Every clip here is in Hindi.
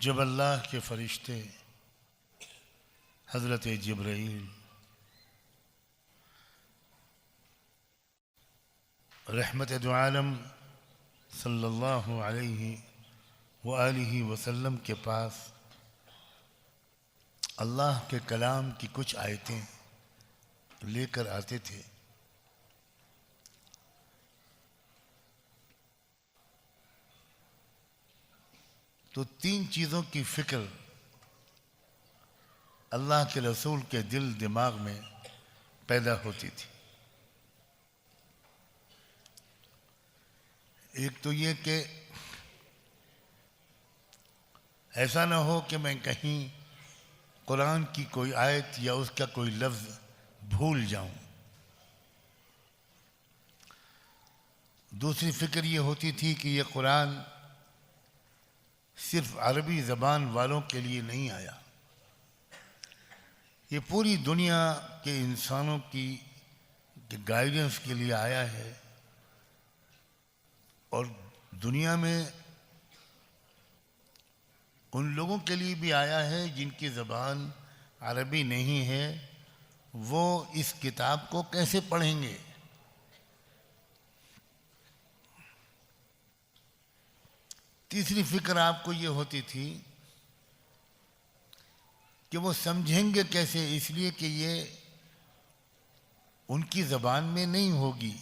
जब अल्लाह के फरिश्ते हज़रत जिब्राईल रहमत दो आलम सल्लल्लाहु अलैहि व आलिहि वसल्लम के पास अल्लाह के कलाम की कुछ आयतें लेकर आते थे तो तीन चीज़ों की फ़िक्र अल्लाह के रसूल के दिल दिमाग में पैदा होती थी। एक तो ये कि ऐसा ना हो कि मैं कहीं कुरान की कोई आयत या उसका कोई लफ्ज़ भूल जाऊं। दूसरी फ़िक्र ये होती थी कि ये कुरान सिर्फ अरबी ज़बान वालों के लिए नहीं आया, ये पूरी दुनिया के इंसानों की गाइडेंस के लिए आया है और दुनिया में उन लोगों के लिए भी आया है जिनकी ज़बान अरबी नहीं है, वो इस किताब को कैसे पढ़ेंगे। तीसरी फ़िक्र आपको ये होती थी कि वो समझेंगे कैसे, इसलिए कि ये उनकी ज़बान में नहीं होगी।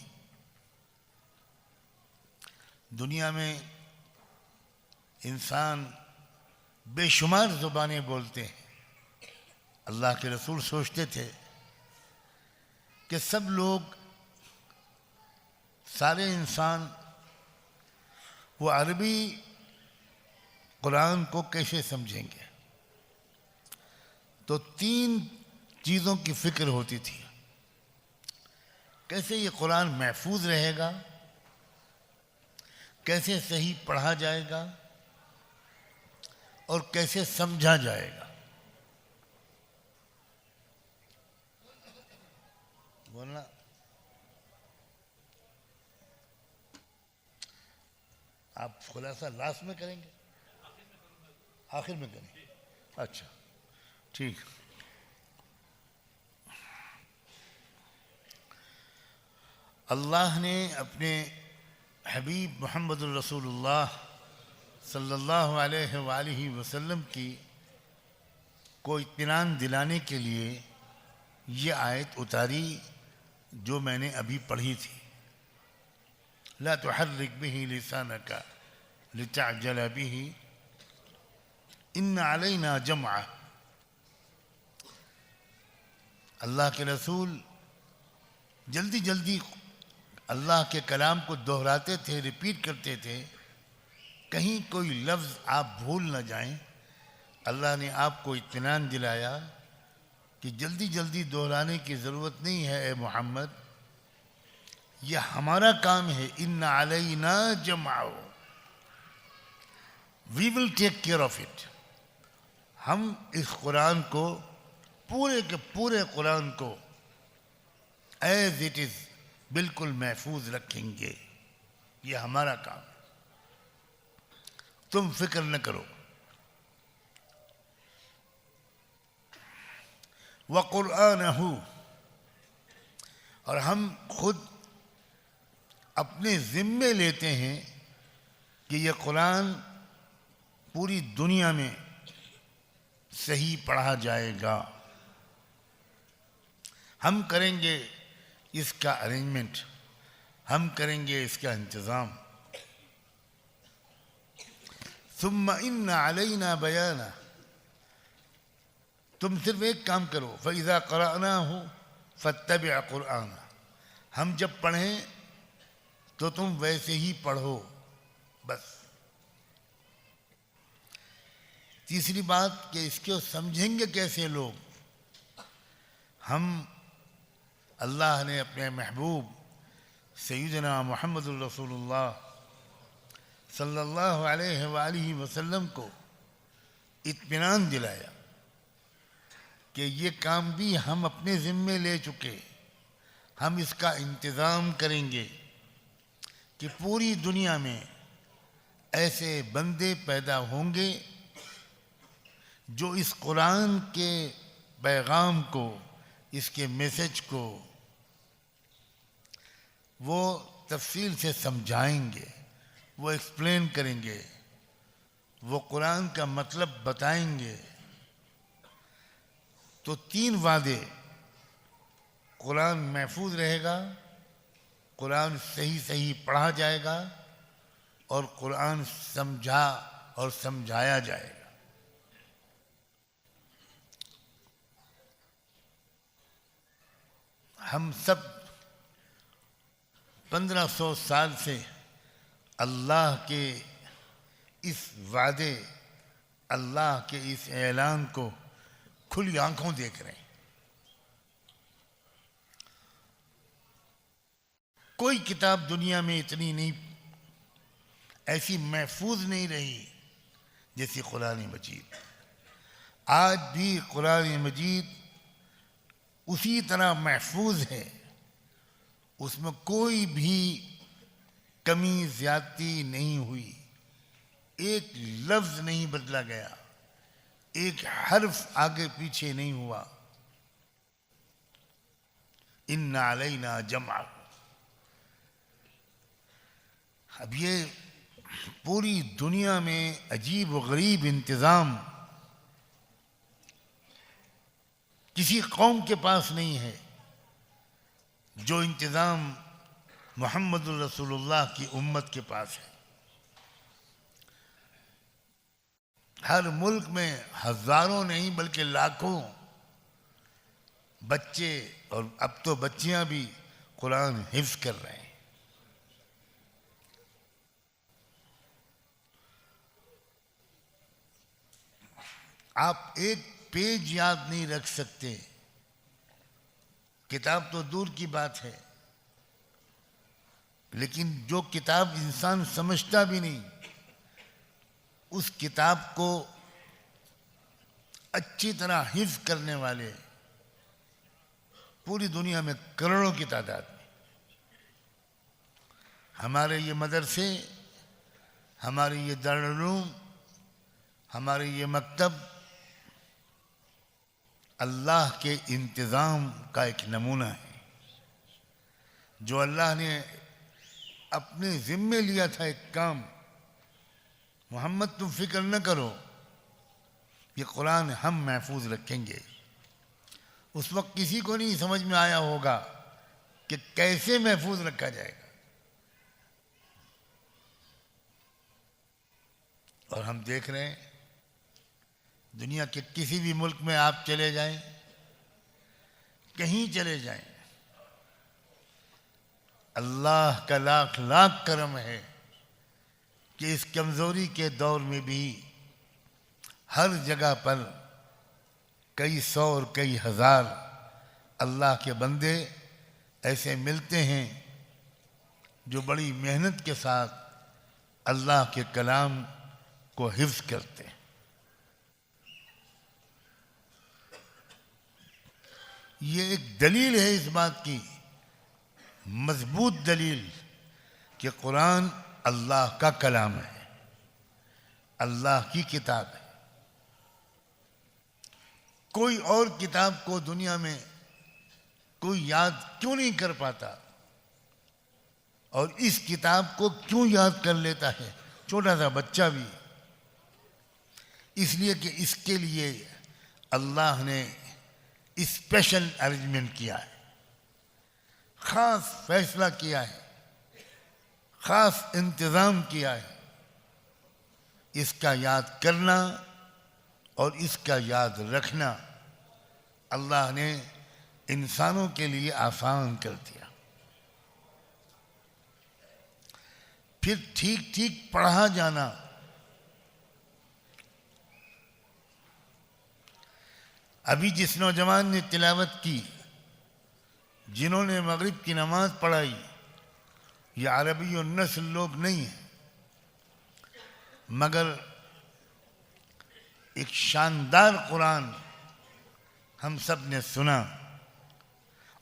दुनिया में इंसान बेशुमार ज़ुबानें बोलते हैं। अल्लाह के रसूल सोचते थे कि सब लोग, सारे इंसान वो अरबी कुरान को कैसे समझेंगे। तो तीन चीज़ों की फ़िक्र होती थी, कैसे ये कुरान महफूज रहेगा, कैसे सही पढ़ा जाएगा और कैसे समझा जाएगा। बोलना आप खुलासा लास्ट में करेंगे, आखिर में करेंगे? अच्छा ठीक। अल्लाह ने अपने हबीब मोहम्मद रसूलुल्लाह सल्लल्लाहु अलैहि वसल्लम की को इत्मीनान दिलाने के लिए ये आयत उतारी जो मैंने अभी पढ़ी थी। ला तुहर्रिक बिही लिसानका लितअजल बिही इन्न अलैना जमअ। अल्लाह के रसूल जल्दी जल्दी अल्लाह के कलाम को दोहराते थे, रिपीट करते थे, कहीं कोई लफ्ज़ आप भूल न जाएं। अल्लाह ने आपको इत्मीनान दिलाया कि जल्दी जल्दी दोहराने की ज़रूरत नहीं है ए मोहम्मद, यह हमारा काम है। इन्न अलैना जमअ, we will take care of it. हम इस कुरान को, पूरे के पूरे कुरान को एज इट इज़ बिल्कुल महफूज रखेंगे। ये हमारा काम है, तुम फिक्र न करो। व कुरआनहू, और हम खुद अपने जिम्मे लेते हैं कि ये कुरान पूरी दुनिया में सही पढ़ा जाएगा। हम करेंगे इसका अरेंजमेंट, हम करेंगे इसका इंतज़ाम। सुम्मा इन्ना अलैना बयाना, तुम सिर्फ एक काम करो, फ़इज़ा क़रअनाहु फ़त्तबिअ क़ुरआना, हम जब पढ़ें तो तुम वैसे ही पढ़ो बस। तीसरी बात कि इसको समझेंगे कैसे लोग। हम, अल्लाह ने अपने महबूब सैयदना मुहम्मदुर रसूलुल्लाह सल्लल्लाहु अलैहि वसल्लम को इत्मीनान दिलाया कि ये काम भी हम अपने ज़िम्मे ले चुके, हम इसका इंतज़ाम करेंगे कि पूरी दुनिया में ऐसे बंदे पैदा होंगे जो इस कुरान के पैगाम को, इसके मैसेज को वो तफसील से समझाएंगे, वो एक्सप्लेन करेंगे, वो कुरान का मतलब बताएंगे। तो 3 वादे, कुरान महफूज रहेगा, कुरान सही सही पढ़ा जाएगा और कुरान समझा और समझाया जाएगा। हम सब 1500 साल से अल्लाह के इस वादे, अल्लाह के इस ऐलान को खुली आंखों देख रहे हैं। कोई किताब दुनिया में इतनी नहीं, ऐसी महफूज नहीं रही जैसी कुरान मजीद। आज भी कुरान मजीद उसी तरह महफूज है, उसमें कोई भी कमी ज्यादती नहीं हुई, एक लफ्ज नहीं बदला गया, एक हर्फ आगे पीछे नहीं हुआ। इन्ना अलैना जमा। अब ये पूरी दुनिया में अजीब व गरीब इंतज़ाम किसी कौम के पास नहीं है जो इंतज़ाम मुहम्मदुर रसूलुल्लाह की उम्मत के पास है। हर मुल्क में हजारों नहीं बल्कि लाखों बच्चे और अब तो बच्चियां भी कुरान हिफ्ज़ कर रहे हैं। आप एक पेज याद नहीं रख सकते, किताब तो दूर की बात है, लेकिन जो किताब इंसान समझता भी नहीं, उस किताब को अच्छी तरह हिफ्ज़ करने वाले पूरी दुनिया में करोड़ों की तादाद में। हमारे ये मदरसे, हमारे ये दारुल-उलूम, हमारे ये मकतब अल्लाह के इंतज़ाम का एक नमूना है। जो अल्लाह ने अपने ज़िम्मे लिया था एक काम, मोहम्मद तुम फिक्र न करो, ये कुरान हम महफूज रखेंगे। उस वक्त किसी को नहीं समझ में आया होगा कि कैसे महफूज रखा जाएगा, और हम देख रहे हैं दुनिया के किसी भी मुल्क में आप चले जाएं, कहीं चले जाएं, अल्लाह का लाख लाख करम है कि इस कमज़ोरी के दौर में भी हर जगह पर कई सौ और कई हज़ार अल्लाह के बंदे ऐसे मिलते हैं जो बड़ी मेहनत के साथ अल्लाह के कलाम को हिफ्ज़ करते हैं। ये एक दलील है इस बात की, मजबूत दलील, कि कुरान अल्लाह का कलाम है, अल्लाह की किताब है। कोई और किताब को दुनिया में कोई याद क्यों नहीं कर पाता, और इस किताब को क्यों याद कर लेता है छोटा सा बच्चा भी? इसलिए कि इसके लिए अल्लाह ने स्पेशल अरेंजमेंट किया है, खास फैसला किया है, खास इंतज़ाम किया है। इसका याद करना और इसका याद रखना अल्लाह ने इंसानों के लिए आसान कर दिया। फिर ठीक ठीक पढ़ा जाना, अभी जिस नौजवान ने तिलावत की, जिन्होंने मगरिब की नमाज पढ़ाई, ये अरबी और नस्ल लोग नहीं हैं, मगर एक शानदार कुरान हम सब ने सुना।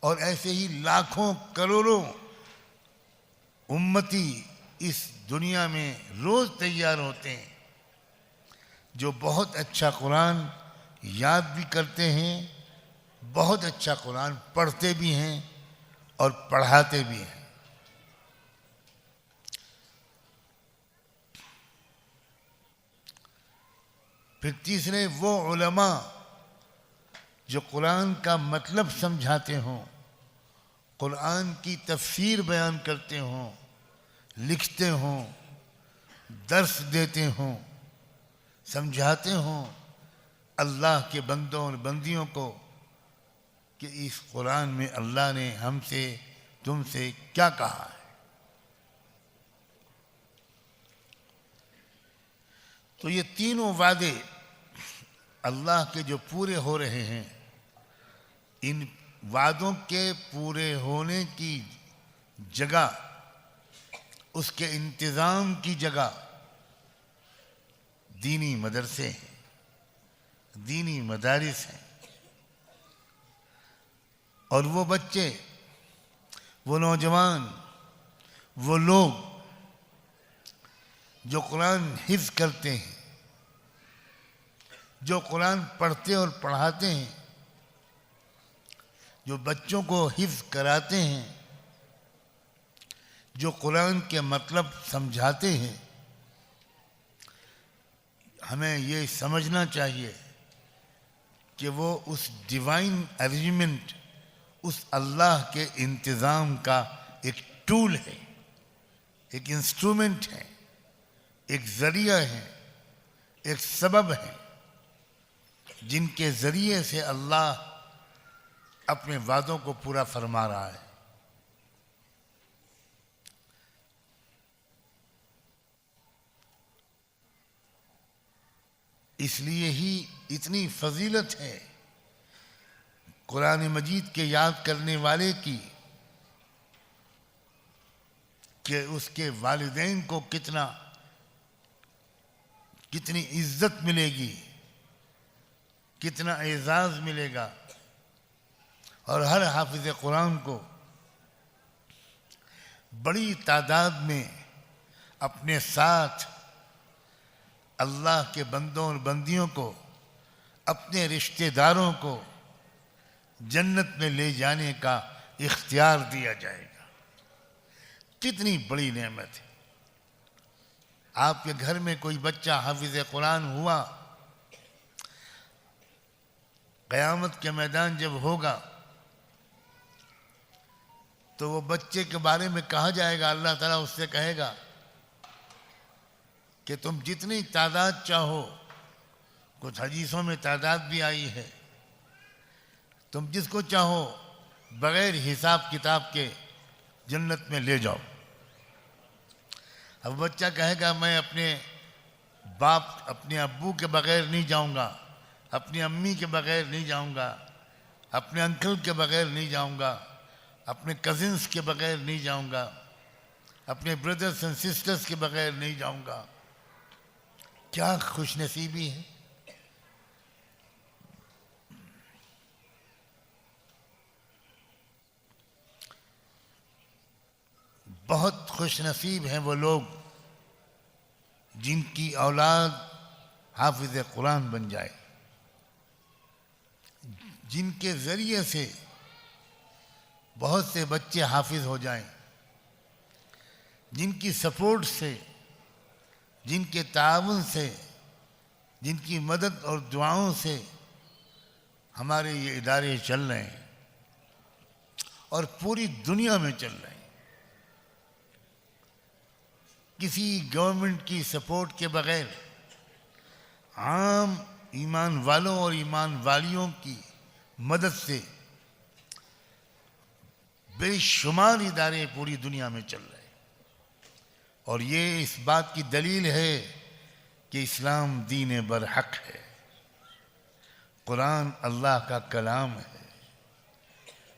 और ऐसे ही लाखों करोड़ों उम्मती इस दुनिया में रोज तैयार होते हैं जो बहुत अच्छा कुरान याद भी करते हैं, बहुत अच्छा कुरान पढ़ते भी हैं और पढ़ाते भी हैं। फिर तीसरे वो उलमा जो कुरान का मतलब समझाते हों, कुरान की तफसीर बयान करते हों, लिखते हों, दर्स देते हों, समझाते हों अल्लाह के बंदों और बंदियों को कि इस कुरान में अल्लाह ने हमसे तुमसे क्या कहा है। तो ये तीनों वादे अल्लाह के जो पूरे हो रहे हैं, इन वादों के पूरे होने की जगह, उसके इंतज़ाम की जगह दीनी मदरसे हैं, दीनी मदारिस हैं। और वो बच्चे, वो नौजवान, वो लोग जो कुरान हिफ्ज़ करते हैं, जो कुरान पढ़ते और पढ़ाते हैं, जो बच्चों को हिफ्ज़ कराते हैं, जो कुरान के मतलब समझाते हैं, हमें ये समझना चाहिए कि वो उस डिवाइन अरेंजमेंट, उस अल्लाह के इंतज़ाम का एक टूल है, एक इंस्ट्रूमेंट है, एक ज़रिया है, एक सबब है, जिनके ज़रिए से अल्लाह अपने वादों को पूरा फरमा रहा है। इसलिए ही इतनी फजीलत है कुरान मजीद के याद करने वाले की कि उसके वालिदैन को कितनी इज्जत मिलेगी, कितना एजाज़ मिलेगा। और हर हाफिज़ कुरान को बड़ी तादाद में अपने साथ अल्लाह के बंदों और बंदियों को, अपने रिश्तेदारों को जन्नत में ले जाने का इख्तियार दिया जाएगा। कितनी बड़ी नेमत है। आपके घर में कोई बच्चा हाफिज़ कुरान हुआ, क़यामत के मैदान जब होगा तो वो बच्चे के बारे में कहा जाएगा, अल्लाह ताला उससे कहेगा कि तुम जितनी तादाद चाहो, कुछ हदीसों में तादाद भी आई है, तुम जिसको चाहो बगैर हिसाब किताब के जन्नत में ले जाओ। अब बच्चा कहेगा मैं अपने बाप, अपने अब्बू के बगैर नहीं जाऊंगा, अपनी अम्मी के बगैर नहीं जाऊंगा, अपने अंकल के बगैर नहीं जाऊंगा, अपने कजिन्स के बगैर नहीं जाऊंगा, अपने ब्रदर्स एंड सिस्टर्स के बगैर नहीं जाऊंगा। क्या खुशनसीबी है। बहुत खुशनसीब हैं वो लोग जिनकी औलाद हाफिज़ कुरान बन जाए, जिनके ज़रिए से बहुत से बच्चे हाफिज़ हो जाएं, जिनकी सपोर्ट से, जिनके ताउन से, जिनकी मदद और दुआओं से हमारे ये इदारे चल रहे हैं और पूरी दुनिया में चल रहे हैं। किसी गवर्नमेंट की सपोर्ट के बगैर आम ईमान वालों और ईमान वालियों की मदद से बेशुमार इदारे पूरी दुनिया में चल रहे हैं। और ये इस बात की दलील है कि इस्लाम दीन बरहक है, कुरान अल्लाह का कलाम है,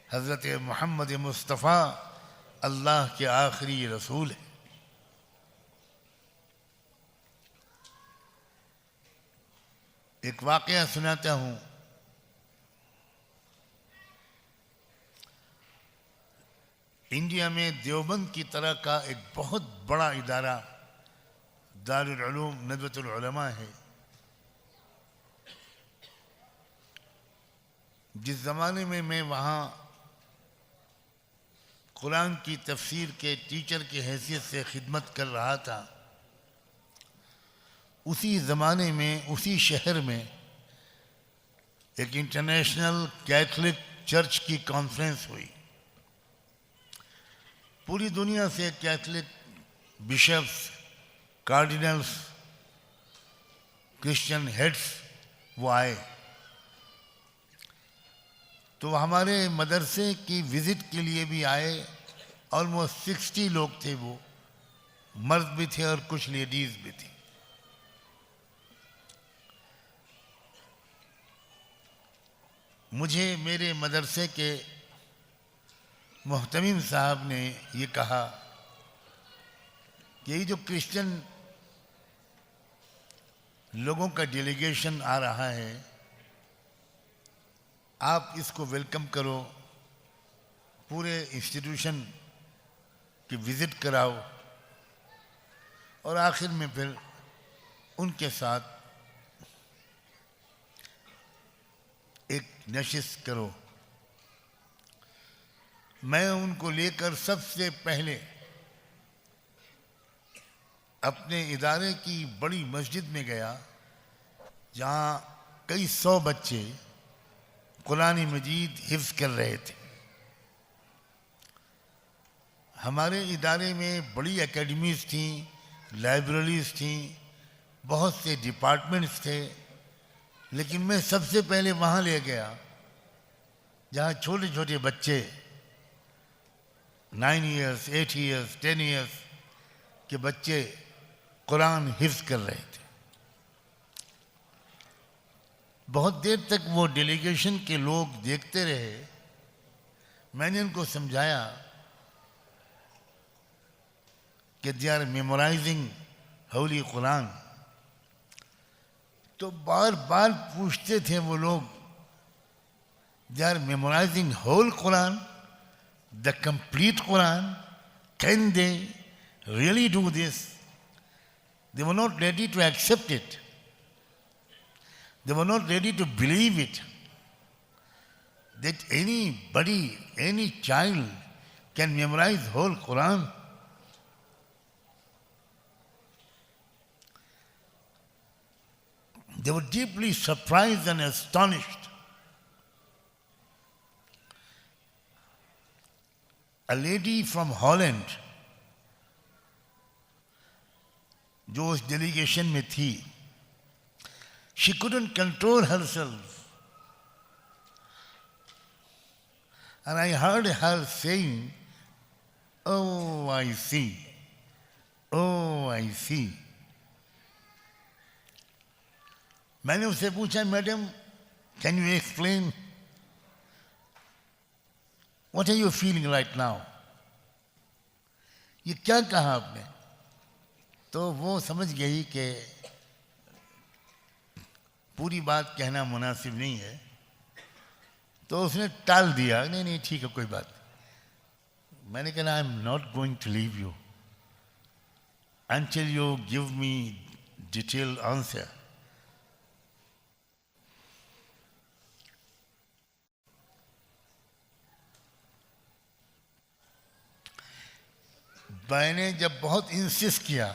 हज़रत मोहम्मद मुस्तफ़ा अल्लाह के आखिरी रसूल है। एक वाक़या सुनाता हूँ। इंडिया में देवबंद की तरह का एक बहुत बड़ा इदारा दारुल उलूम नदवतुल उलमा है। जिस ज़माने में मैं वहाँ कुरान की तफसीर के टीचर की हैसियत से खिदमत कर रहा था, उसी ज़माने में उसी शहर में एक इंटरनेशनल कैथलिक चर्च की कॉन्फ्रेंस हुई। पूरी दुनिया से Catholic bishops, cardinals, Christian heads वो आए। तो हमारे मदरसे की विज़िट के लिए भी आए। ऑलमोस्ट 60 लोग थे, वो मर्द भी थे और कुछ लेडीज़ भी थी। मुझे मेरे मदरसे के मोहतमिम साहब ने ये कहा कि ये जो क्रिश्चियन लोगों का डेलीगेशन आ रहा है, आप इसको वेलकम करो, पूरे इंस्टीट्यूशन की विज़िट कराओ और आखिर में फिर उनके साथ एक नशिस्त करो। मैं उनको लेकर सबसे पहले अपने इदारे की बड़ी मस्जिद में गया, जहाँ कई 100 बच्चे कुरान मजीद हिफ्ज़ कर रहे थे। हमारे इदारे में बड़ी एकेडमीज़ थीं, लाइब्रेरीज़ थीं, बहुत से डिपार्टमेंट्स थे, लेकिन मैं सबसे पहले वहाँ ले गया जहाँ छोटे छोटे बच्चे 9 इयर्स, 8 इयर्स, 10 इयर्स के बच्चे कुरान हिफ्ज़ कर रहे थे। बहुत देर तक वो डेलीगेशन के लोग देखते रहे। मैंने उनको समझाया कि they are memorising holy Quran. तो बार बार पूछते थे वो लोग, they are memorising whole Quran, the complete Quran, can they really do this? They were not ready to accept it. They were not ready to believe it, that anybody, any child can memorize whole Quran. They were deeply surprised and astonished. A lady from Holland, जो उस डेलीगेशन में थी, she couldn't control herself. And I heard her saying, "Oh, I see. Oh, I see." मैंने उससे पूछा, madam, can you explain? What are you feeling right now? ये क्या कहा आपने? तो वो समझ गई कि पूरी बात कहना मुनासिब नहीं है, तो उसने टाल दिया, नहीं नहीं ठीक है कोई बात। मैंने कहा I am not going to leave you until you give me detailed answer. मैंने जब बहुत इंसिस्ट किया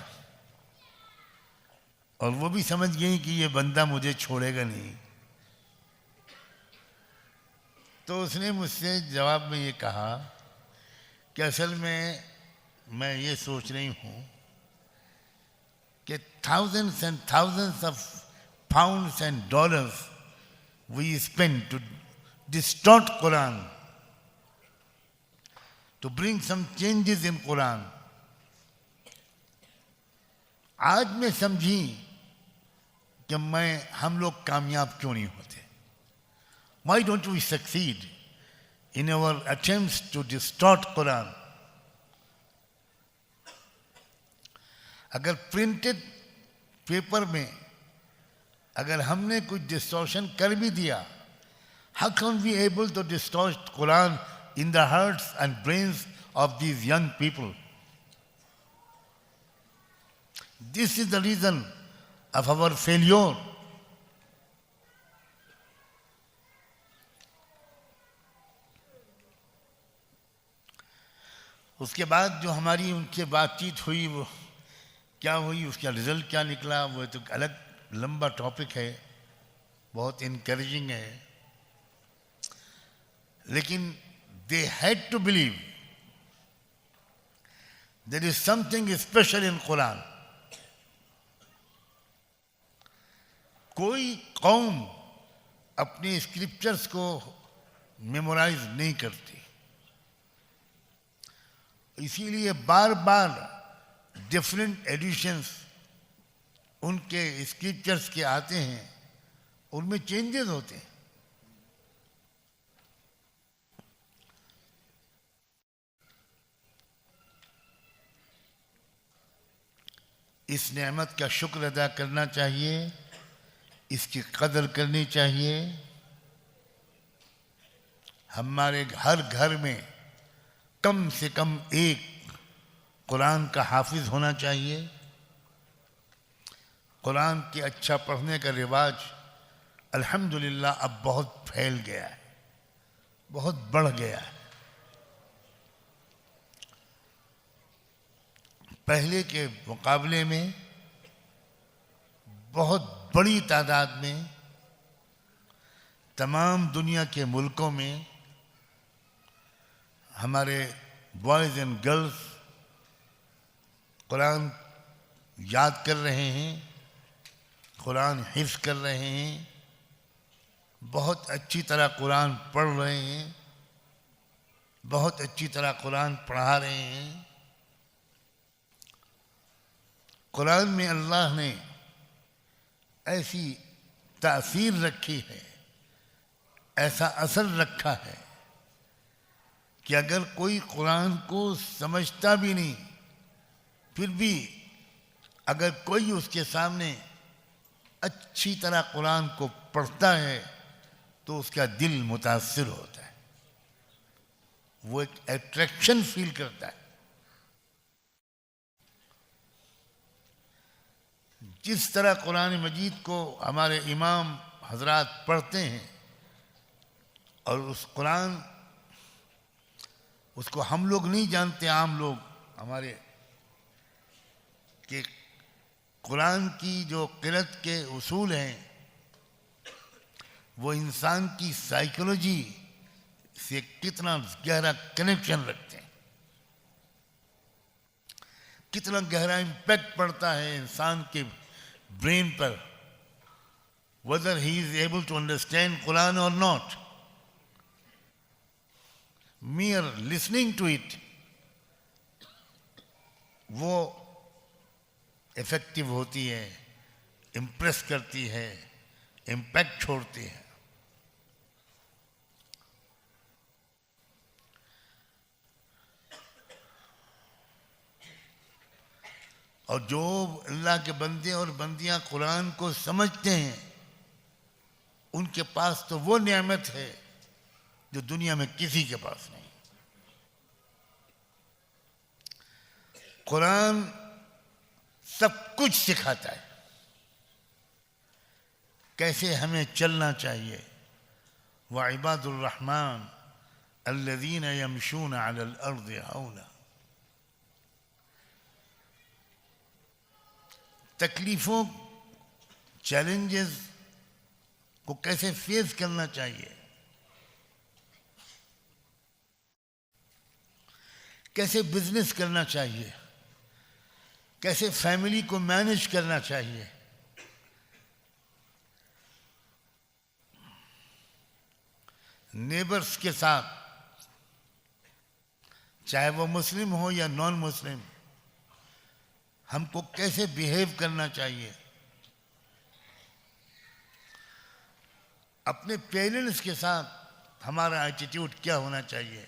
और वो भी समझ गई कि ये बंदा मुझे छोड़ेगा नहीं, तो उसने मुझसे जवाब में ये कहा कि असल में मैं ये सोच रही हूँ कि thousands and thousands of pounds and dollars we spend to distort Quran, to bring some changes in Quran. आज मैं समझी कि हम लोग कामयाब क्यों नहीं होते. Why don't we succeed in our attempts to distort Quran? अगर प्रिंटेड पेपर में अगर हमने कुछ डिस्टॉर्शन कर भी दिया, how can we able to distort Quran in the hearts and brains of these young people? This is the reason of our failure. उसके बाद जो हमारी उनसे बातचीत हुई वो क्या हुई, उसका रिजल्ट क्या निकला, वो तो अलग लंबा टॉपिक है, बहुत इनकरेजिंग है. लेकिन they had to believe there is something special in Quran. कोई कौम अपने स्क्रिप्चर्स को मेमोराइज नहीं करती, इसीलिए बार बार डिफरेंट एडिशंस उनके स्क्रिप्चर्स के आते हैं, उनमें चेंजेस होते हैं. इस नेमत का शुक्र अदा करना चाहिए, इसकी कदर करनी चाहिए. हमारे हर घर में कम से कम एक कुरान का हाफिज होना चाहिए. कुरान के अच्छा पढ़ने का रिवाज अल्हम्दुलिल्लाह अब बहुत फैल गया है, बहुत बढ़ गया है. पहले के मुकाबले में बहुत बड़ी तादाद में तमाम दुनिया के मुल्कों में हमारे बॉयज़ एंड गर्ल्स कुरान याद कर रहे हैं, कुरान हिफ्ज़ कर रहे हैं, बहुत अच्छी तरह कुरान पढ़ रहे हैं, बहुत अच्छी तरह कुरान पढ़ा रहे हैं. कुरान में अल्लाह ने ऐसी तासीर रखी है, ऐसा असर रखा है कि अगर कोई कुरान को समझता भी नहीं, फिर भी अगर कोई उसके सामने अच्छी तरह कुरान को पढ़ता है तो उसका दिल मुतासिर होता है, वो एक अट्रैक्शन फील करता है. जिस तरह कुरान मजीद को हमारे इमाम हजरात पढ़ते हैं और उस कुरान उसको हम लोग नहीं जानते, आम लोग हमारे कि कुरान की जो क़िरात के उसूल हैं वो इंसान की साइकोलॉजी से कितना गहरा कनेक्शन रखते हैं, कितना गहरा इम्पैक्ट पड़ता है इंसान के ब्रेन पर, whether he is able to understand Quran or not. Mere listening to it वो इफेक्टिव होती है, इम्प्रेस करती है, इम्पैक्ट छोड़ती है. और जो अल्लाह के बंदे और बंदियां कुरान को समझते हैं उनके पास तो वो नेमत है जो दुनिया में किसी के पास नहीं. कुरान सब कुछ सिखाता है, कैसे हमें चलना चाहिए। व इबादुर रहमान अल्लज़ीना यमशूना अलल अर्ज़ि हौना। तकलीफ़ों, चैलेंजेस को कैसे फेस करना चाहिए, कैसे बिजनेस करना चाहिए, कैसे फैमिली को मैनेज करना चाहिए, नेबर्स के साथ, चाहे वो मुस्लिम हो या नॉन मुस्लिम, हमको कैसे बिहेव करना चाहिए, अपने पेरेंट्स के साथ हमारा एटीट्यूड क्या होना चाहिए,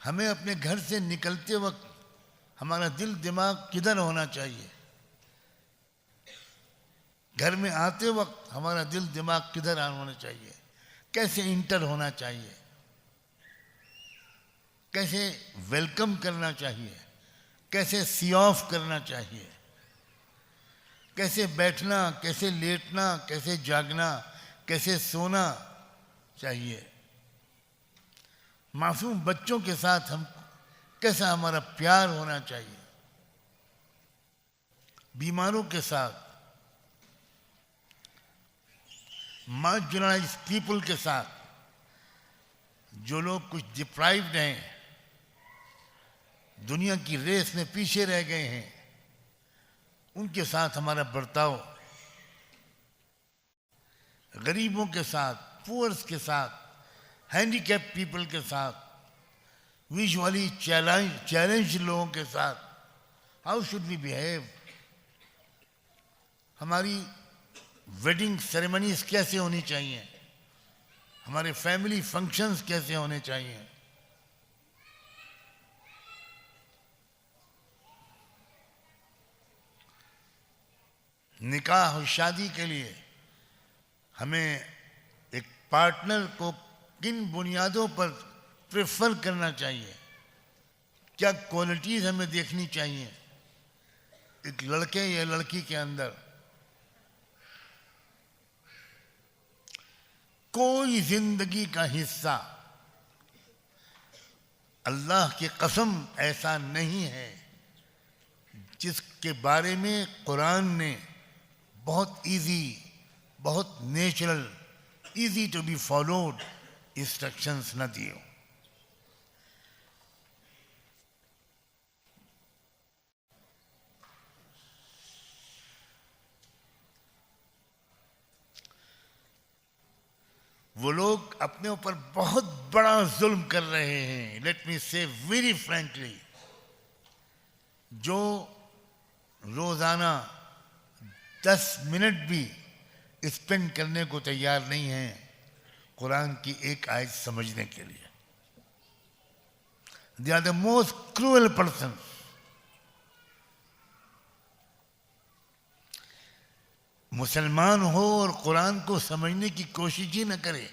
हमें अपने घर से निकलते वक्त हमारा दिल दिमाग किधर होना चाहिए, घर में आते वक्त हमारा दिल दिमाग किधर होना चाहिए, कैसे इंटर होना चाहिए, कैसे वेलकम करना चाहिए, कैसे सी ऑफ करना चाहिए, कैसे बैठना, कैसे लेटना, कैसे जागना, कैसे सोना चाहिए, मासूम बच्चों के साथ हम कैसा हमारा प्यार होना चाहिए, बीमारों के साथ, मार्जिनलाइज्ड पीपल के साथ, जो लोग कुछ डिप्राइव्ड हैं, दुनिया की रेस में पीछे रह गए हैं, उनके साथ हमारा बर्ताव, गरीबों के साथ, पुअर्स के साथ, हैंडीकैप पीपल के साथ, विजुअली चैलेंज लोगों के साथ, हाउ शुड वी बिहेव, हमारी वेडिंग सेरेमनीज कैसे होनी चाहिए, हमारे फैमिली फंक्शंस कैसे होने चाहिए, निकाह और शादी के लिए हमें एक पार्टनर को किन बुनियादों पर प्रेफर करना चाहिए, क्या क्वालिटीज हमें देखनी चाहिए एक लड़के या लड़की के अंदर। कोई जिंदगी का हिस्सा अल्लाह की कसम ऐसा नहीं है जिसके बारे में कुरान ने बहुत इजी, बहुत natural, easy to be followed instructions न दिए। वो लोग अपने ऊपर बहुत बड़ा जुल्म कर रहे हैं, लेट मी से वेरी फ्रैंकली, जो रोजाना 10 मिनट भी स्पेंड करने को तैयार नहीं है कुरान की एक आयत समझने के लिए। They are the most cruel person. मुसलमान हो और कुरान को समझने की कोशिश ही न करे,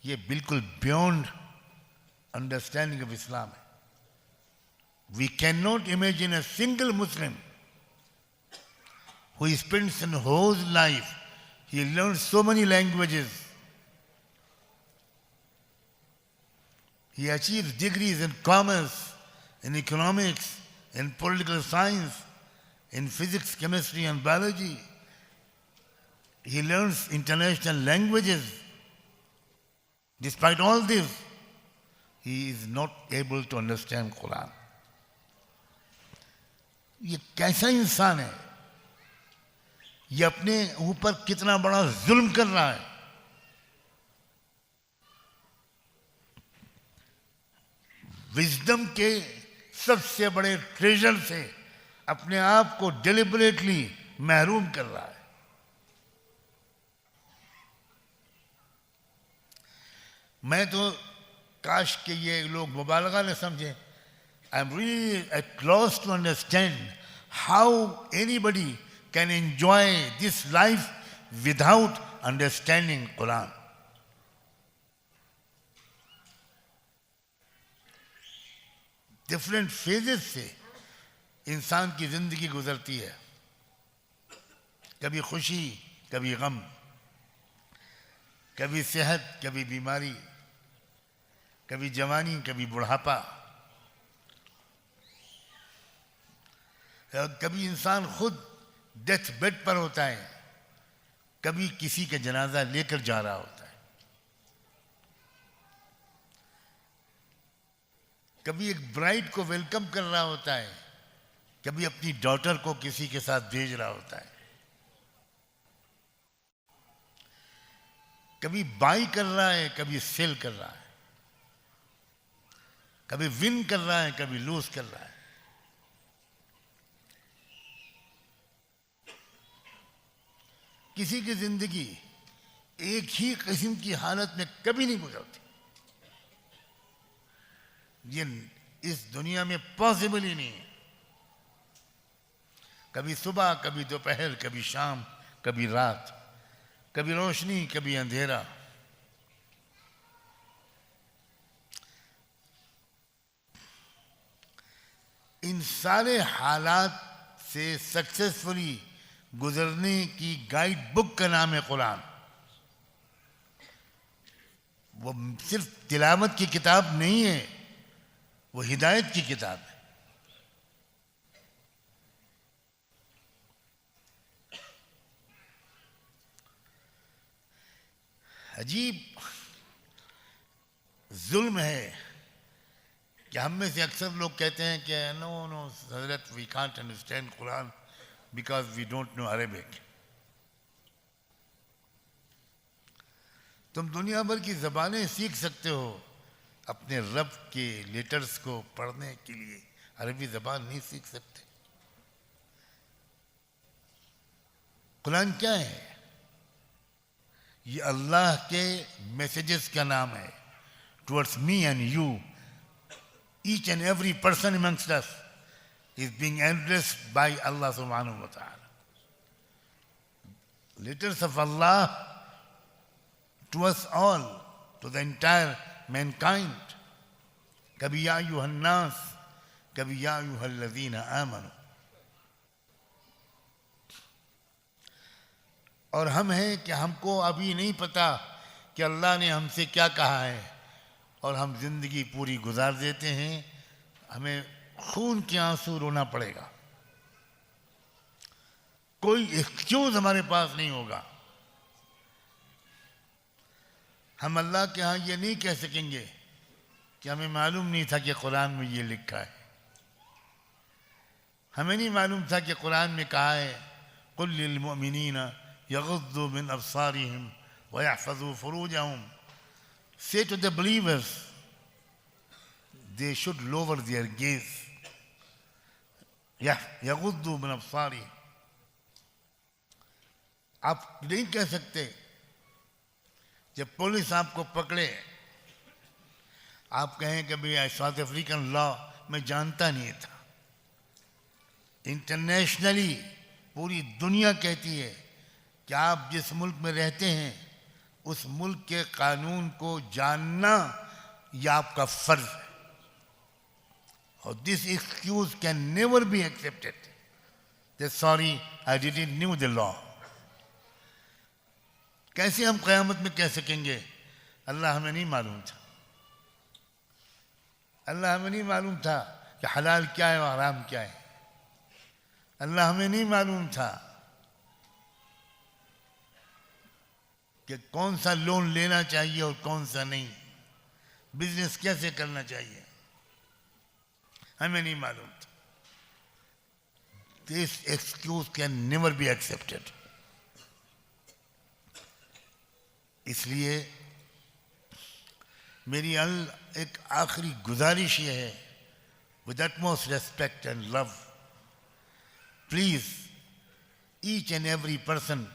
ये बिल्कुल बियॉन्ड अंडरस्टैंडिंग ऑफ इस्लाम है। We can not imagine a single Muslim who spends his whole life, he learns so many languages, he achieves degrees in commerce, in economics, in political science, in physics, chemistry and biology, he learns international languages. Despite all this, he is not able to understand Quran. ये कैसा इंसान है, ये अपने ऊपर कितना बड़ा जुल्म कर रहा है। विजडम के सबसे बड़े ट्रेजर से अपने आप को डेलिबरेटली महरूम कर रहा है। मैं तो काश के ये लोग मुबालगा न समझे। I am really at loss to understand how anybody can enjoy this life without understanding Quran. Different phases से इंसान की ज़िंदगी गुजरती है, कभी खुशी, कभी गम, कभी सेहत, कभी बीमारी, कभी जवानी, कभी बुढ़ापा। कभी इंसान खुद डेथ बेड पर होता है, कभी किसी का जनाजा लेकर जा रहा होता है, कभी एक ब्राइड को वेलकम कर रहा होता है, कभी अपनी डॉटर को किसी के साथ भेज रहा होता है, कभी बाई कर रहा है, कभी सेल कर रहा है, कभी विन कर रहा है, कभी लूज कर रहा है। किसी की जिंदगी एक ही किस्म की हालत में कभी नहीं गुजरती। ये इस दुनिया में पॉसिबल ही नहीं है। कभी सुबह, कभी दोपहर, कभी शाम, कभी रात, कभी रोशनी, कभी अंधेरा। इन सारे हालात से सक्सेसफुली गुजरने की गाइड बुक का नाम है कुरान। वो सिर्फ तिलावत की किताब नहीं है, वो हिदायत की किताब है। अजीब जुल्म है कि हम में से अक्सर लोग कहते हैं कि नो नो हजरत, we can't understand Quran because we don't know Arabic. तुम दुनिया भर की ज़बानें सीख सकते हो, अपने रब के लेटर्स को पढ़ने के लिए अरबी ज़बान नहीं सीख सकते। कुरान क्या है? ये अल्लाह के मैसेजेस का नाम है towards me and you. Each and every person amongst us is being addressed by Allah subhanahu wa ta'ala. Letters of Allah to us all, to the entire mankind. Kabhi ya ayyuhan nas, kabhi ya ayyuhal ladhina amanu. और हम हैं कि हमको अभी नहीं पता कि अल्लाह ने हमसे क्या कहा है, और हम जिंदगी पूरी गुजार देते हैं। हमें खून के आंसू रोना पड़ेगा, कोई एक्सक्यूज हमारे पास नहीं होगा। हम अल्लाह के यहाँ ये नहीं कह सकेंगे कि हमें मालूम नहीं था कि कुरान में ये लिखा है, हमें नहीं मालूम था कि कुरान में कहा है कुल लिल मुमिनीना यग़ुद्दू मिन अब्सारिहिम व यहफ़ज़ू फ़ुरूजहुम। Say to the believers, they should lower their gaze. यग़ुद्दू मिन अब्सारिहिम। आप नहीं कह सकते जब पुलिस आपको पकड़े, आप कहें कि भाई साउथ अफ्रीकन लॉ मैं जानता नहीं था। इंटरनेशनली पूरी दुनिया कहती है कि आप जिस मुल्क में रहते हैं उस मुल्क के कानून को जानना यह आपका फर्ज है। और this excuse can never be accepted that sorry I didn't knew the law. कैसे हम क़यामत में कह सकेंगे अल्लाह हमें नहीं मालूम था, अल्लाह हमें नहीं मालूम था कि हलाल क्या है और हराम क्या है, अल्लाह हमें नहीं मालूम था कि कौन सा लोन लेना चाहिए और कौन सा नहीं, बिजनेस कैसे करना चाहिए, हमें नहीं मालूम था। This excuse can never be accepted. इसलिए मेरी एक आखिरी गुजारिश ये है, with utmost respect and love, please each and every person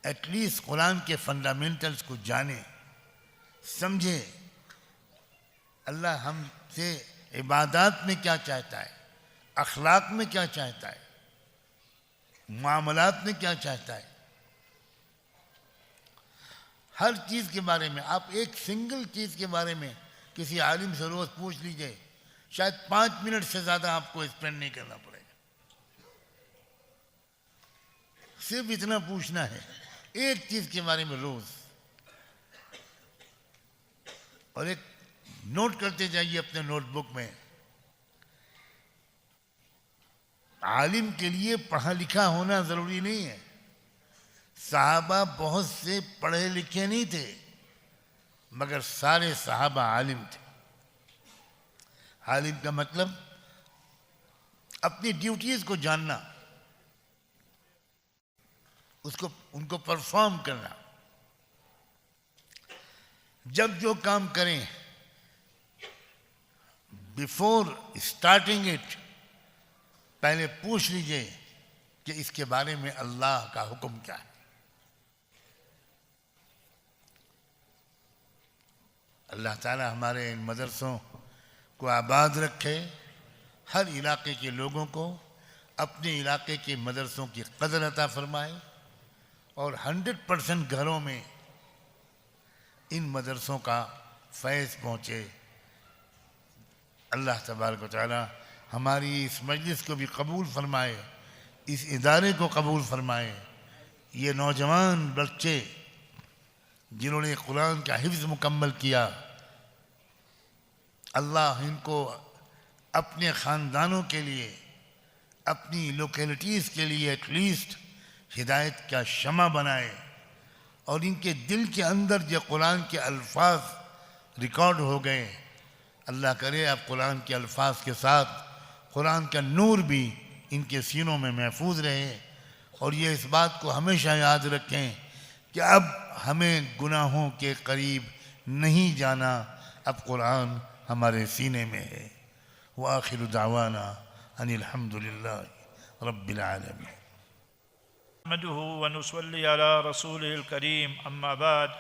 at least Quran के फंडामेंटल्स को जाने समझे। अल्लाह हमसे इबादत में क्या चाहता है, अखलाक में क्या चाहता है, मामलात में क्या चाहता है, हर चीज़ के बारे में। आप एक सिंगल चीज़ के बारे में किसी आलिम से रोज़ पूछ लीजिए, शायद 5 मिनट से ज़्यादा आपको स्पेंड नहीं करना पड़ेगा। सिर्फ इतना पूछना है एक चीज़ के बारे में रोज़, और एक नोट करते जाइए अपने नोटबुक में। आलिम के लिए पढ़ा लिखा होना ज़रूरी नहीं है। सहाबा बहुत से पढ़े लिखे नहीं थे, मगर सारे सहाबा आलिम थे। आलिम का मतलब अपनी ड्यूटीज़ को जानना, उनको परफॉर्म करना। जब जो काम करें, बिफोर स्टार्टिंग इट पहले पूछ लीजिए कि इसके बारे में अल्लाह का हुक्म क्या है। अल्लाह ताला हमारे इन मदरसों को आबाद रखे, हर इलाके के लोगों को अपने इलाके के मदरसों की कदर अता फरमाए, और 100% घरों में इन मदरसों का फैज़ पहुँचे। अल्लाह तबारक व तआला हमारी इस मजलिस को भी कबूल फरमाए, इस इदारे को कबूल फरमाए। ये नौजवान बच्चे जिन्होंने कुरान का हिफ्ज़ मुकम्मल किया, अल्लाह इनको अपने ख़ानदानों के लिए, अपनी लोकेलिटीज़ के लिए एटलीस्ट हिदायत का शमा बनाए, और इनके दिल के अंदर जो कुरान के अल्फाज रिकॉर्ड हो गए, अल्लाह करे अब कुरान के अल्फाज के साथ कुरान का नूर भी इनके सीनों में महफूज रहे। और ये इस बात को हमेशा याद रखें कि अब हमें गुनाहों के करीब नहीं जाना, अब कुरान हमारे सीने में है। व आखिरु दावाना अनिल हम्दुलिल्लाहि रब्बिल आलमीन। नहमदुहु व नुसल्ली अला रसूलिल करीम, अम्मा बाद।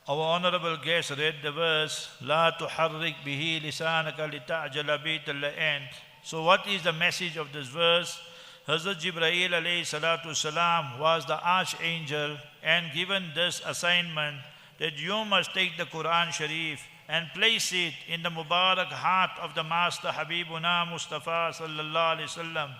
Our honorable guest read the verse, La tuharrik bihi lisanaka lita'jala bi till the end. So what is the message of this verse? Hazrat Jibreel alayhi salatu salam was the archangel and given this assignment that you must take the Quran Sharif and place it in the Mubarak heart of the Master Habibuna Mustafa sallallahu alayhi wasallam.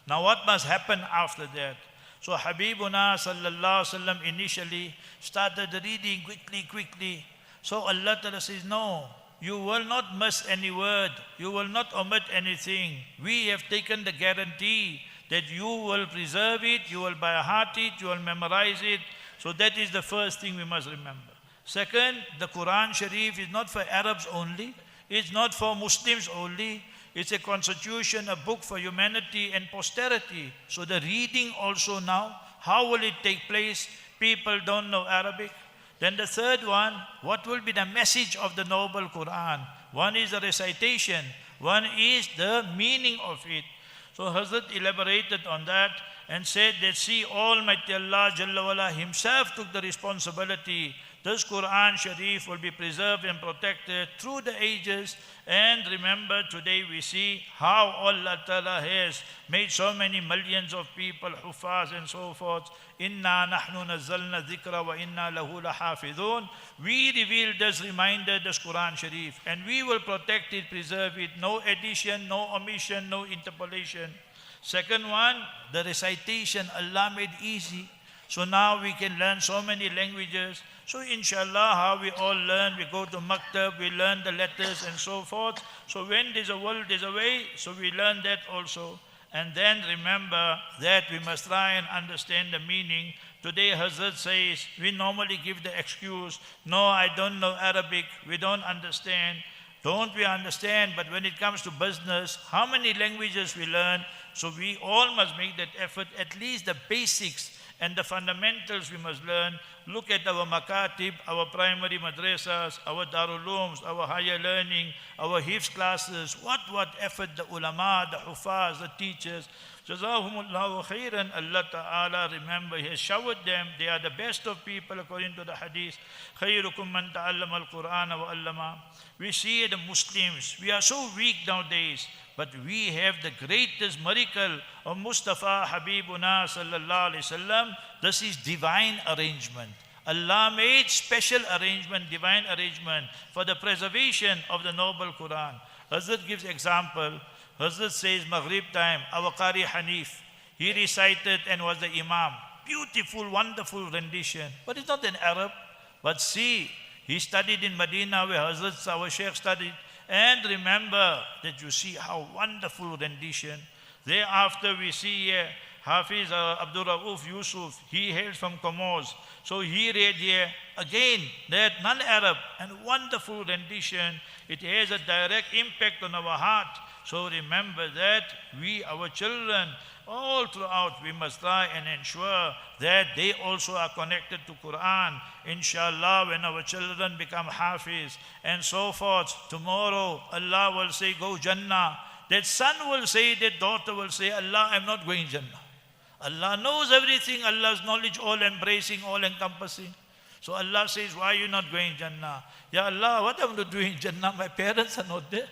Now what must happen after that? So Habibuna sallallahu alaihi wasallam initially started reading quickly. So Allah Ta'ala says, no, you will not miss any word, you will not omit anything. We have taken the guarantee that you will preserve it, you will by heart it, you will memorize it. So that is the first thing we must remember. Second, the Quran Sharif is not for Arabs only, it's not for Muslims only. It's a constitution, a book for humanity and posterity. So the reading also now, how will it take place? People don't know Arabic. Then the third one, what will be the message of the noble Quran? One is the recitation, one is the meaning of it. So Hazrat elaborated on that and said that, see, Almighty Allah Jalla wala himself took the responsibility. This Quran Sharif will be preserved and protected through the ages. And remember, today we see how Allah Ta'ala has made so many millions of people, Hufaz and so forth. Inna nahnu nazzalna dhikra wa inna lahu lahafidhun. We revealed this reminder, this Quran Sharif, and we will protect it, preserve it. No addition, no omission, no interpolation. Second one, the recitation, Allah made easy. So now we can learn so many languages. So inshallah, how we all learn, we go to maktab, we learn the letters and so forth. So when there's a will, there's a way. So we learn that also. And then remember that we must try and understand the meaning. Today Hazrat says, we normally give the excuse, no, I don't know Arabic, we don't understand. Don't we understand? But when it comes to business, how many languages we learn? So we all must make that effort, at least the basics and the fundamentals we must learn. Look at our makatib, our primary madrasas, our darulooms, our higher learning, our hifz classes. What effort the ulama, the hufaz, the teachers. Jazahumullahu khairan. Allah Ta'ala, remember, He has showered them. They are the best of people according to the hadith. Khairukum man ta'allama al-Qur'ana wa allama. We see the Muslims, we are so weak nowadays. But we have the greatest miracle of Mustafa Habibuna sallallahu alaihi wasallam. This is divine arrangement. Allah made special arrangement, divine arrangement for the preservation of the noble Quran. Hazrat gives example. Hazrat says Maghrib time, our Qari Hanif, he recited and was the Imam. Beautiful, wonderful rendition. But he's not an Arab. But see, he studied in Medina where Hazrat, our Sheikh, studied. And remember that you see how wonderful rendition. Thereafter we see here Hafiz Abdul Rauf Yusuf, he hails from Comoros. So he read here again that non-Arab and wonderful rendition. It has a direct impact on our heart. So remember that we, our children, all throughout, we must try and ensure that they also are connected to Qur'an. Inshallah, when our children become Hafiz and so forth, tomorrow Allah will say, go Jannah. That son will say, that daughter will say, Allah, I'm not going Jannah. Allah knows everything. Allah's knowledge all embracing, all encompassing. So Allah says, why are you not going Jannah? Ya Allah, what am I doing Jannah? My parents are not there.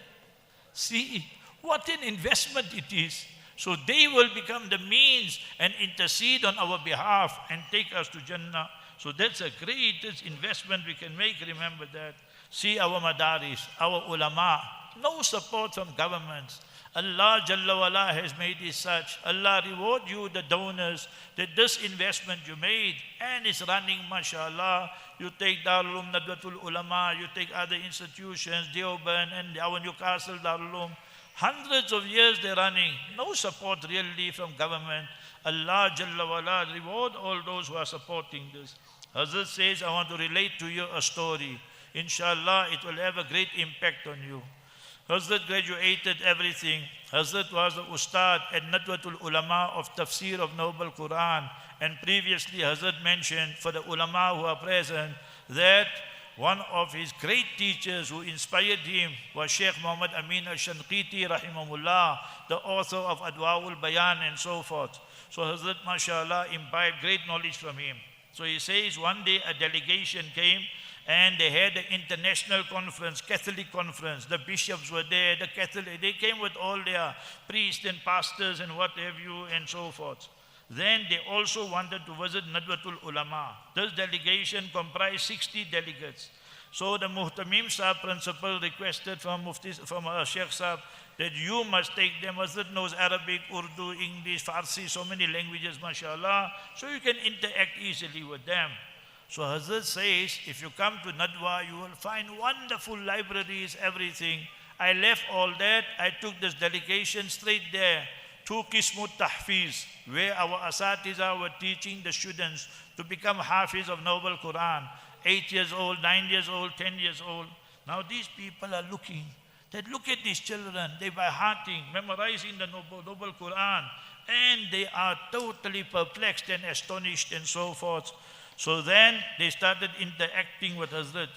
See, what an investment it is. So they will become the means and intercede on our behalf and take us to Jannah. So that's a greatest investment we can make. Remember that. See our madaris, our ulama, no support from governments. Allah Jalla wala has made it such. Allah reward you, the donors, that this investment you made and it's running, mashallah. You take Darul Uloom Nadwatul Ulama, you take other institutions, Deoband and our Newcastle Darul Uloom. Hundreds of years they're running. No support really from government. Allah Jalla wala reward all those who are supporting this. Hazrat says, I want to relate to you a story. Inshallah, it will have a great impact on you. Hazrat graduated everything. Hazrat was the Ustad at Nadwatul Ulama of Tafsir of Noble Quran. And previously Hazrat mentioned for the ulama who are present that one of his great teachers who inspired him was Sheikh Muhammad Amin al-Shanqiti rahimahullah, the author of Adwaul Bayan and so forth. So Hazrat mashallah imbibed great knowledge from him. So he says one day a delegation came and they had an international conference, Catholic conference. The bishops were there, the Catholic, they came with all their priests and pastors and what have you and so forth. Then they also wanted to visit Nadwatul Ulama. This delegation comprised 60 delegates. So the Muhtamim Sahib principal requested from Sheikh Sahib that you must take them. Hazrat knows Arabic, Urdu, English, Farsi, so many languages, mashallah. So you can interact easily with them. So Hazrat says, if you come to Nadwa, you will find wonderful libraries, everything. I left all that. I took this delegation straight there to Qismut Tahfiz, where our Asatiza were teaching the students to become Hafiz of Noble Quran. 8 years old, 9 years old, 10 years old. Now these people are looking. They look at these children. They by hearting, memorizing the Noble Quran. And they are totally perplexed and astonished and so forth. So then they started interacting with Hazrat,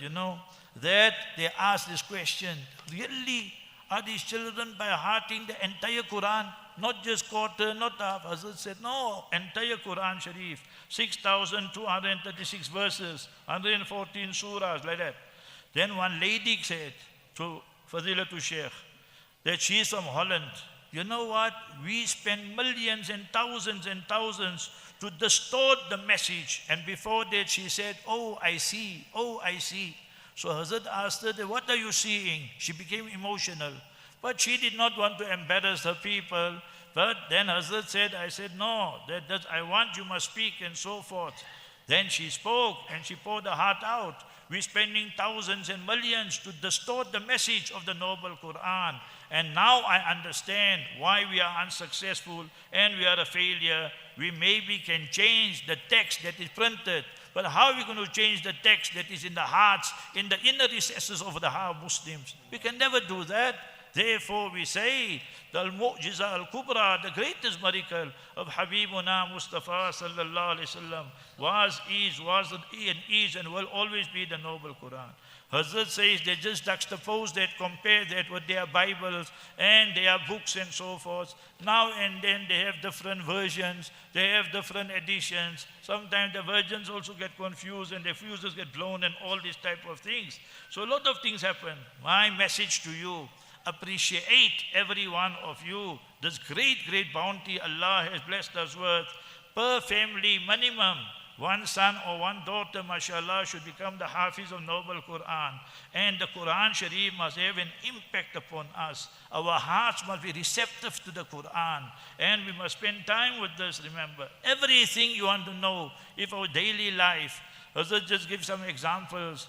that they asked this question, really, are these children by hearting the entire Quran? Not just quarter, not half. Hazrat said, no, entire Quran Sharif, 6,236 verses, 114 surahs, like that. Then one lady said to Fadilatul Sheikh that she is from Holland. You know what? We spend millions and thousands to distort the message. And before that she said, oh, I see. So Hazrat asked her, what are you seeing? She became emotional. But she did not want to embarrass her people. But then Hazrat said, I said, no, that I want you must speak and so forth. Then she spoke and she poured her heart out. We're spending thousands and millions to distort the message of the Noble Quran. And now I understand why we are unsuccessful and we are a failure. We maybe can change the text that is printed. But how are we going to change the text that is in the hearts, in the inner recesses of the heart of Muslims? We can never do that. Therefore we say, the Al-Mu'jiza Al-Kubra, the greatest miracle of Habibuna Mustafa sallallahu alayhi wasallam is and will always be the Noble Quran. Hazrat says they just juxtapose that, compare that with their Bibles and their books and so forth. Now and then they have different versions, they have different editions. Sometimes the versions also get confused and the fuses get blown and all these type of things. So a lot of things happen. My message to you, appreciate every one of you. This great bounty Allah has blessed us with. Per family minimum one son or one daughter, mashallah, should become the Hafiz of Noble Qur'an. And the Qur'an Sharif must have an impact upon us. Our hearts must be receptive to the Qur'an. And we must spend time with this, remember. Everything you want to know, if our daily life, Hazrat just give some examples.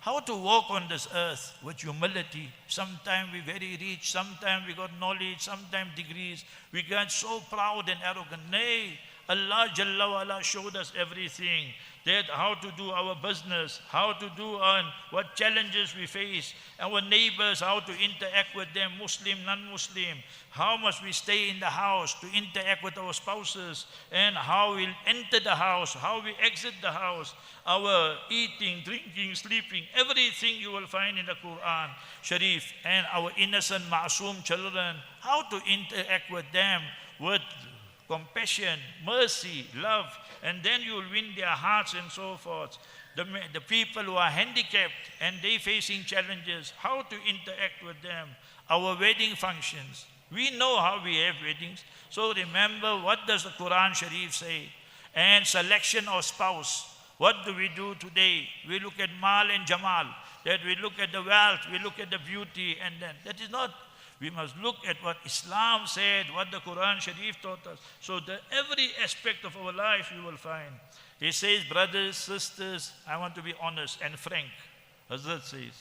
How to walk on this earth with humility. Sometimes we very rich, sometimes we got knowledge, sometimes degrees. We get so proud and arrogant. Nay, Allah Jalla wa Ala showed us everything. That how to do our business, how to do what challenges we face, our neighbors, how to interact with them, Muslim, non-Muslim, how must we stay in the house to interact with our spouses, and how we'll enter the house, how we exit the house, our eating, drinking, sleeping, everything you will find in the Quran Sharif, and our innocent, ma'soom children, how to interact with them with compassion, mercy, love, and then you will win their hearts and so forth. The people who are handicapped and they facing challenges, how to interact with them. Our wedding functions. We know how we have weddings. So remember, what does the Quran Sharif say? And selection of spouse. What do we do today? We look at mal and jamal. That we look at the wealth, we look at the beauty, and then that is not. We must look at what Islam said, what the Quran Sharif taught us. So every aspect of our life you will find. He says, brothers, sisters, I want to be honest and frank. Hazrat says,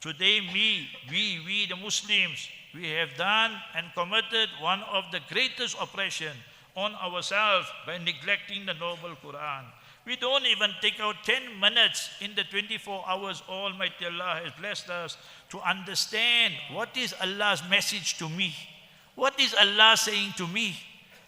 today we the Muslims, we have done and committed one of the greatest oppression on ourselves by neglecting the noble Quran. We don't even take out 10 minutes in the 24 hours Almighty Allah has blessed us to understand what is Allah's message to me. What is Allah saying to me?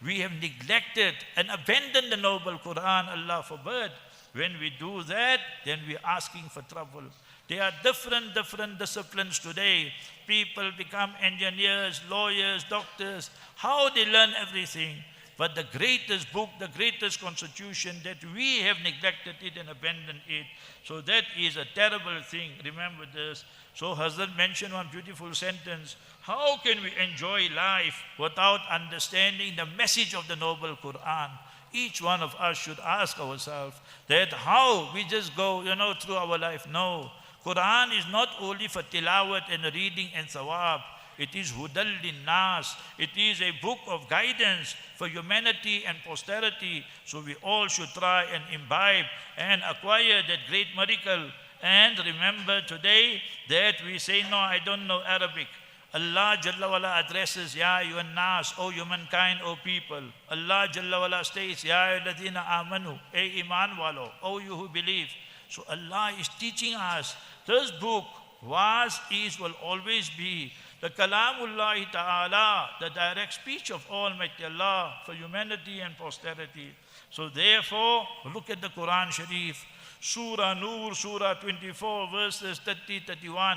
We have neglected and abandoned the noble Quran, Allah forbid. When we do that, then we are asking for trouble. There are different disciplines today. People become engineers, lawyers, doctors. How they learn everything. But the greatest book, the greatest constitution, that we have neglected it and abandoned it. So that is a terrible thing. Remember this. So Hazrat mentioned one beautiful sentence. How can we enjoy life without understanding the message of the noble Quran? Each one of us should ask ourselves that how we just go, through our life. No. Quran is not only for tilawat and reading and thawab. It is hudal linnas. It is a book of guidance for humanity and posterity. So we all should try and imbibe and acquire that great miracle. And remember today that we say, no, I don't know Arabic. Allah Jalla wala addresses, Ya ayyuhan nas, O humankind, O people. Allah Jalla wala states, Ya ayyuhalladhina amanu, A iman walo, O you who believe. So Allah is teaching us, this book was, is, will always be the Kalamullah Ta'ala, the direct speech of Almighty Allah for humanity and posterity. So therefore, look at the Quran Sharif, Surah Nur, Surah 24, verses 30-31.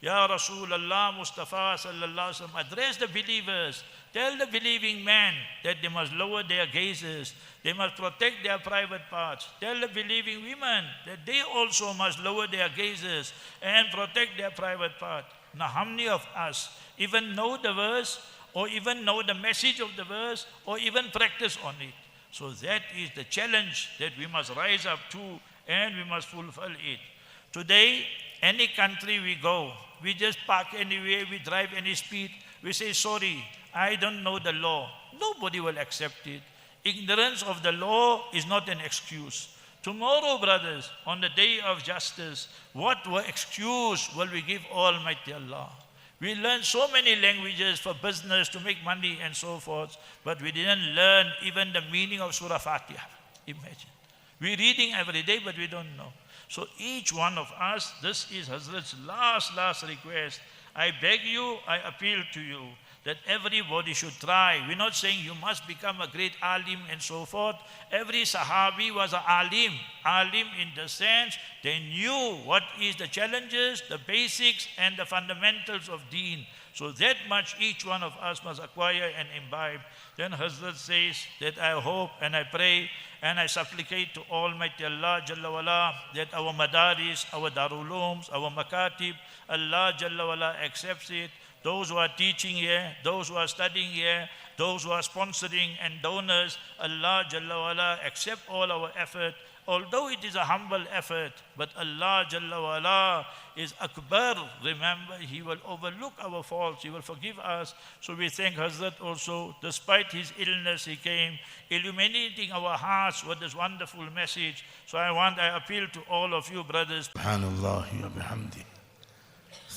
Ya Rasulullah Mustafa sallallahu alaihi wasallam, address the believers. Tell the believing man that they must lower their gazes. They must protect their private parts. Tell the believing women that they also must lower their gazes and protect their private part. Now, how many of us even know the verse, or even know the message of the verse, or even practice on it? So that is the challenge that we must rise up to, and we must fulfill it. Today, any country we go, we just park anywhere, we drive any speed, we say, sorry, I don't know the law. Nobody will accept it. Ignorance of the law is not an excuse. Tomorrow, brothers, on the day of justice, what excuse will we give Almighty Allah? We learned so many languages for business, to make money and so forth, but we didn't learn even the meaning of Surah Fatiha. Imagine. We're reading every day, but we don't know. So each one of us, this is Hazrat's last request. I beg you, I appeal to you, that everybody should try. We're not saying you must become a great alim and so forth. Every Sahabi was an alim. Alim in the sense they knew what is the challenges, the basics and the fundamentals of deen. So that much each one of us must acquire and imbibe. Then Hazrat says that I hope and I pray and I supplicate to Almighty Allah Jalla wala that our madaris, our darulums, our makatib, Allah Jalla wala accepts it. Those who are teaching here, those who are studying here, those who are sponsoring and donors, Allah Jalla wala accept all our effort. Although it is a humble effort, but Allah Jalla wala is Akbar. Remember, He will overlook our faults, He will forgive us. So we thank Hazrat also, despite his illness, he came, illuminating our hearts with this wonderful message. So I appeal to all of you brothers. Subhanallah wa bihamdi.